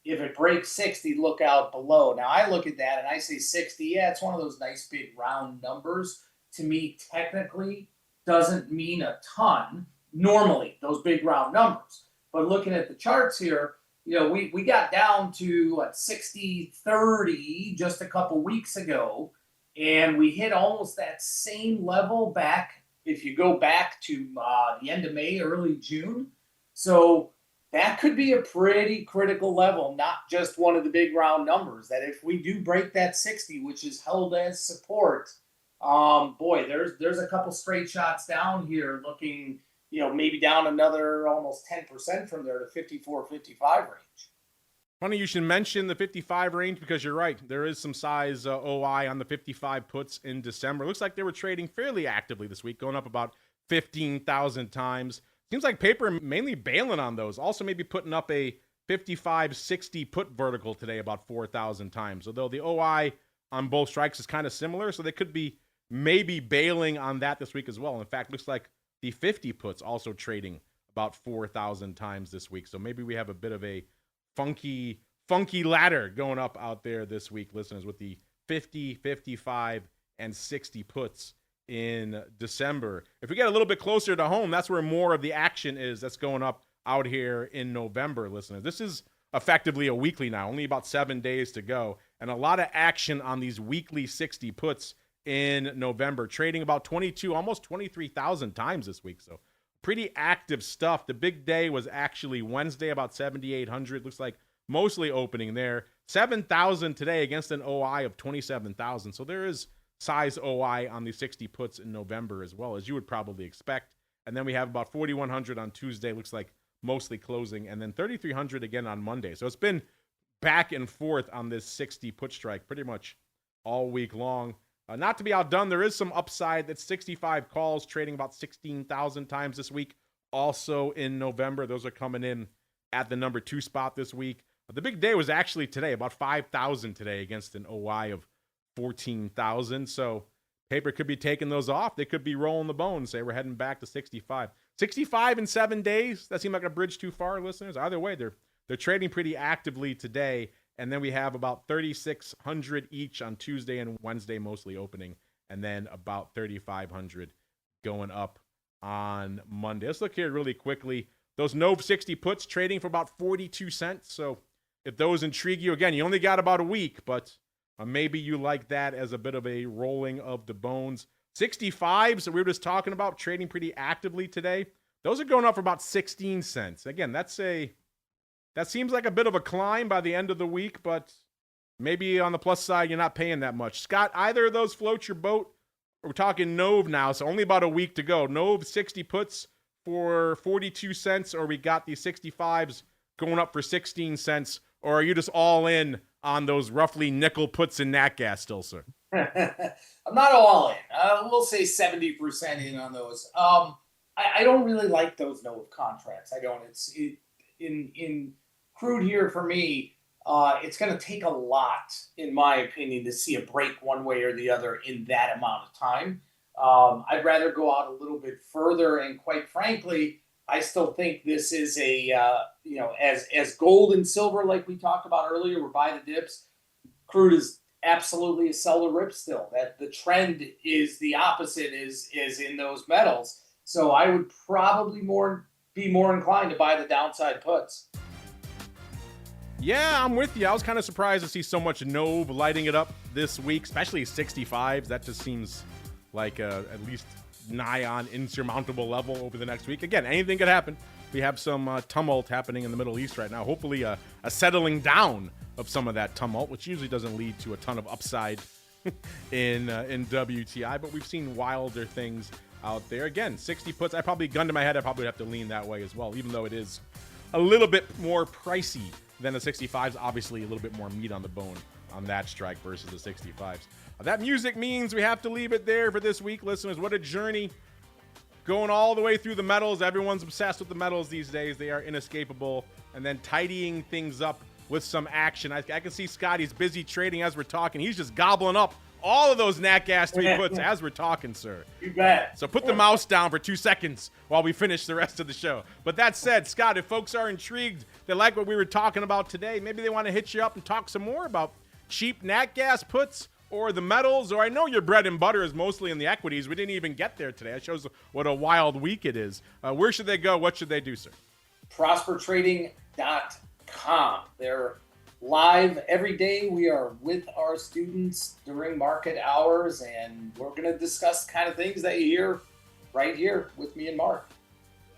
Speaker 4: If it breaks 60, look out below. Now I look at that and I say 60. Yeah, it's one of those nice big round numbers. To me, technically, doesn't mean a ton normally, those big round numbers. But looking at the charts here, we got down to 60-30 just a couple weeks ago, and we hit almost that same level back if you go back to the end of May, early June. So that could be a pretty critical level, not just one of the big round numbers, that if we do break that 60, which is held as support, there's a couple straight shots down here looking, maybe down another almost 10% from there to 54, 55 range.
Speaker 3: Funny you should mention the 55 range because you're right. There is some size OI on the 55 puts in December. Looks like they were trading fairly actively this week, going up about 15,000 times. Seems like paper mainly bailing on those. Also maybe putting up a 55-60 put vertical today about 4,000 times. Although the OI on both strikes is kind of similar, so they could be maybe bailing on that this week as well. In fact, looks like the 50 puts also trading about 4,000 times this week. So maybe we have a bit of a funky ladder going up out there this week, listeners, with the 50, 55, and 60 puts in December. If we get a little bit closer to home, that's where more of the action is that's going up out here in November, listeners. This is effectively a weekly now, only about 7 days to go, and a lot of action on these weekly 60 puts in November, trading about 22, almost 23,000 times this week. So pretty active stuff. The big day was actually Wednesday, about 7,800. Looks like mostly opening there. 7,000 today against an OI of 27,000. So there is size OI on the 60 puts in November as well, as you would probably expect. And then we have about 4,100 on Tuesday. Looks like mostly closing. And then 3,300 again on Monday. So it's been back and forth on this 60 put strike pretty much all week long. Not to be outdone, there is some upside. That's 65 calls trading about 16,000 times this week. Also in November, those are coming in at the number 2 spot this week. The big day was actually today, about 5,000 today against an OI of 14,000. So paper could be taking those off. They could be rolling the bones. Say we're heading back to 65. 65 in 7 days. That seemed like a bridge too far, listeners. Either way, they're trading pretty actively today. And then we have about 3,600 each on Tuesday and Wednesday, mostly opening. And then about 3,500 going up on Monday. Let's look here really quickly. Those Nov 60 puts trading for about 42 cents. So if those intrigue you, again, you only got about a week, but maybe you like that as a bit of a rolling of the bones. 65s that we were just talking about, trading pretty actively today. Those are going up for about 16 cents. Again, that seems like a bit of a climb by the end of the week, but maybe on the plus side, you're not paying that much. Scott, either of those float your boat? We're talking Nov now, so only about a week to go. Nov 60 puts for 42 cents, or we got the 65s going up for 16 cents, or are you just all in on those roughly nickel puts in Nat Gas still, sir?
Speaker 4: I'm not all in. We'll say 70% in on those. I don't really like those Nov contracts. I don't. In crude here for me, It's going to take a lot, in my opinion, to see a break one way or the other in that amount of time. I'd rather go out a little bit further, and quite frankly, I still think this is as gold and silver, like we talked about earlier, we're buy the dips. Crude is absolutely a sell to rip still. That the trend is the opposite is in those metals. So I would probably be more inclined to buy the downside puts.
Speaker 3: Yeah, I'm with you. I was kind of surprised to see so much Nove lighting it up this week, especially 65s. That just seems like at least nigh on insurmountable level over the next week. Again, anything could happen. We have some tumult happening in the Middle East right now. Hopefully a settling down of some of that tumult, which usually doesn't lead to a ton of upside in WTI, but we've seen wilder things out there. Again, 60 puts, I probably, gun to my head, I probably would have to lean that way as well, even though it is a little bit more pricey than the 65s. Obviously, a little bit more meat on the bone on that strike versus the 65s. That music means we have to leave it there for this week, listeners. What a journey. Going all the way through the metals. Everyone's obsessed with the metals these days. They are inescapable. And then tidying things up with some action. I can see Scotty's busy trading as we're talking. He's just gobbling up all of those Nat Gas 3 puts as we're talking, sir.
Speaker 4: You bet.
Speaker 3: So put the mouse down for 2 seconds while we finish the rest of the show. But that said, Scott, if folks are intrigued, they like what we were talking about today, maybe they want to hit you up and talk some more about cheap Nat Gas puts or the metals, or I know your bread and butter is mostly in the equities. We didn't even get there today. It shows what a wild week it is. Where should they go? What should they do, sir?
Speaker 4: ProsperTrading.com. They're live every day. We are with our students during market hours, and we're going to discuss the kind of things that you hear right here with me and Mark.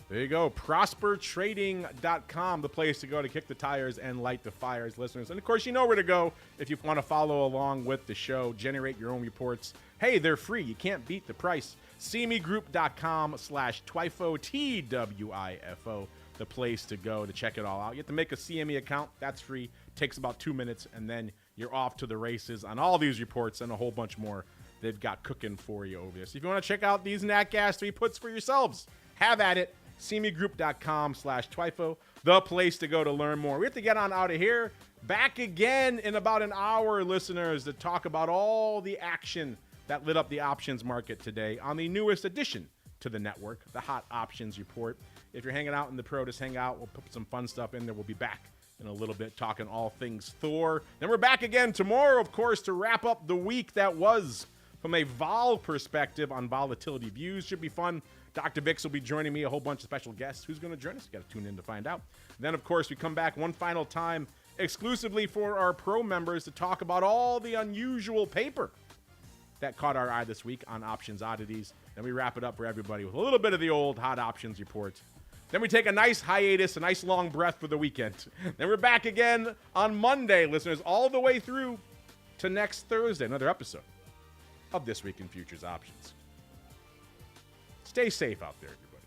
Speaker 3: There you go. ProsperTrading.com, the place to go to kick the tires and light the fires, listeners. And, of course, you know where to go if you want to follow along with the show, generate your own reports. Hey, they're free. You can't beat the price. CMEgroup.com/TWIFO, TWIFO, the place to go to check it all out. You have to make a CME account. That's free. Takes about 2 minutes, and then you're off to the races on all these reports and a whole bunch more they've got cooking for you over there. So if you want to check out these Nat Gas 3 puts for yourselves, have at it. CMEgroup.com/TWIFO, the place to go to learn more. We have to get on out of here. Back again in about an hour, listeners, to talk about all the action that lit up the options market today on the newest addition to the network, the Hot Options Report. If you're hanging out in the Pro, just hang out. We'll put some fun stuff in there. We'll be back in a little bit talking all things Thor. Then we're back again tomorrow, of course, to wrap up the week that was from a vol perspective on volatility views. Should be fun. Dr. Vix will be joining me, a whole bunch of special guests. Who's going to join us? You got to tune in to find out. Then, of course, we come back one final time exclusively for our Pro members to talk about all the unusual paper that caught our eye this week on Options Oddities. Then we wrap it up for everybody with a little bit of the old Hot Options Report. Then we take a nice hiatus, a nice long breath for the weekend. Then we're back again on Monday, listeners, all the way through to next Thursday, another episode of This Week in Futures Options. Stay safe out there, everybody.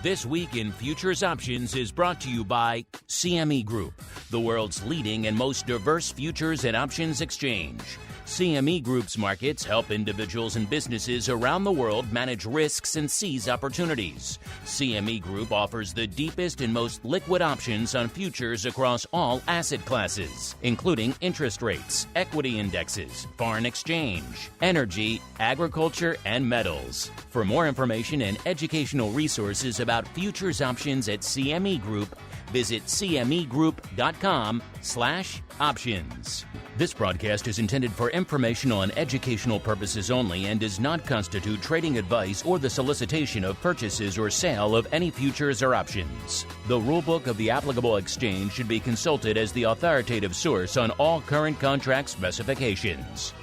Speaker 2: This Week in Futures Options is brought to you by CME Group, the world's leading and most diverse futures and options exchange. CME Group's markets help individuals and businesses around the world manage risks and seize opportunities. CME Group offers the deepest and most liquid options on futures across all asset classes, including interest rates, equity indexes, foreign exchange, energy, agriculture, and metals. For more information and educational resources about futures options at CME Group, visit cmegroup.com/options. This broadcast is intended for informational and educational purposes only and does not constitute trading advice or the solicitation of purchases or sale of any futures or options. The rulebook of the applicable exchange should be consulted as the authoritative source on all current contract specifications.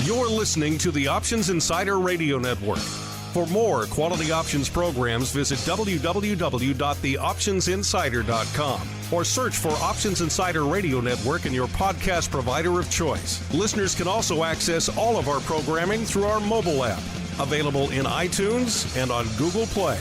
Speaker 1: You're listening to the Options Insider Radio Network. For more quality options programs, visit www.theoptionsinsider.com or search for Options Insider Radio Network in your podcast provider of choice. Listeners can also access all of our programming through our mobile app, available in iTunes and on Google Play.